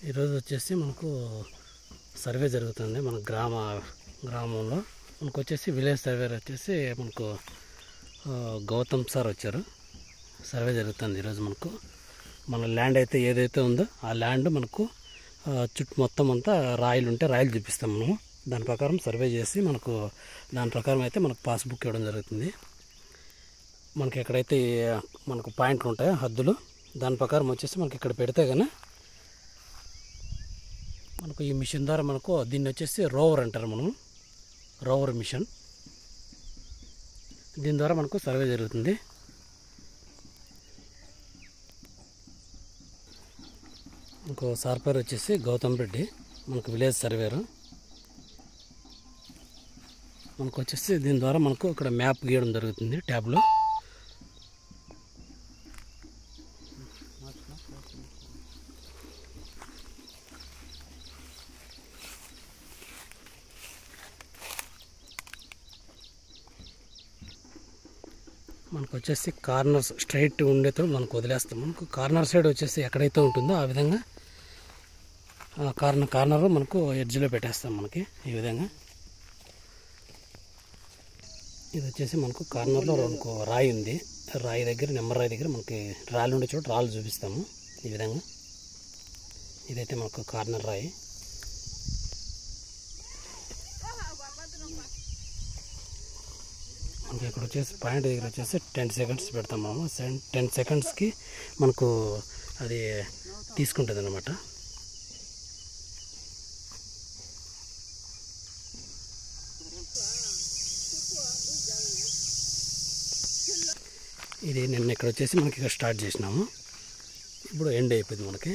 ఈరోజు వచ్చేసి మనకు సర్వే జరుగుతుంది మన గ్రామంలో. మనకు వచ్చేసి విలేజ్ సర్వేర్ వచ్చేసి మనకు గౌతమ్ సార్ వచ్చారు. సర్వే జరుగుతుంది ఈరోజు. మనకు మన ల్యాండ్ అయితే ఏదైతే ఉందో ఆ ల్యాండ్ మనకు చుట్టూ మొత్తం అంతా రాయిలు ఉంటే రాయిలు చూపిస్తాం మనము. దాని ప్రకారం సర్వే చేసి మనకు దాని ప్రకారం అయితే మనకు పాస్బుక్ ఇవ్వడం జరుగుతుంది. మనకి ఎక్కడైతే మనకు పాయింట్లు ఉంటాయో హద్దులు, దాని ప్రకారం వచ్చేసి మనకి ఇక్కడ పెడితే కానీ మనకు ఈ మిషన్ ద్వారా మనకు దీన్ని వచ్చేసి రోవర్ అంటారు మనం, రోవర్ మిషన్. దీని ద్వారా మనకు సర్వే జరుగుతుంది. ఇంకో సార్ పేరు వచ్చేసి గౌతమ్ రెడ్డి, మనకు విలేజ్ సర్వేరు. మనకు వచ్చేసి దీని ద్వారా మనకు ఇక్కడ మ్యాప్ గీయడం జరుగుతుంది ట్యాబ్లో. మనకు వచ్చేసి కార్నర్స్ స్ట్రైట్ ఉండేతో మనకు వదిలేస్తాం. మనకు కార్నర్ సైడ్ వచ్చేసి ఎక్కడైతే ఉంటుందో ఆ విధంగా కార్నర్ మనకు ఎడ్జ్లో పెట్టేస్తాం. మనకి ఈ విధంగా ఇది వచ్చేసి మనకు కార్నర్లో మనకు రాయి ఉంది. రాయి దగ్గర నెంబర్ రాయి దగ్గర మనకి రాళ్ళు ఉండే చోట రాళ్ళు చూపిస్తాము ఈ విధంగా. ఇదైతే మనకు కార్నర్ రాయి. మనకి ఇక్కడ వచ్చేసి పాయింట్ దగ్గర వచ్చేసి 10 సెకండ్స్ పెడతాం మనము. 10 సెకండ్స్కి మనకు అది తీసుకుంటుంది అన్నమాట. ఇది నిన్న ఇక్కడ వచ్చేసి మనకి ఇక్కడ స్టార్ట్ చేసినాము. ఇప్పుడు ఎండ్ అయిపోయింది మనకి.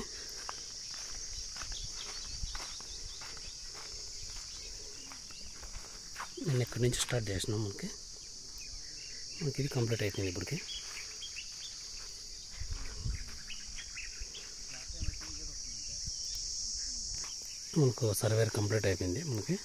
నిన్న ఇక్కడి నుంచి స్టార్ట్ చేసినాం. మనకి ఇది కంప్లీట్ అయిపోయింది. ఇప్పటికి మనకు సర్వేర్ కంప్లీట్ అయిపోయింది. మనకి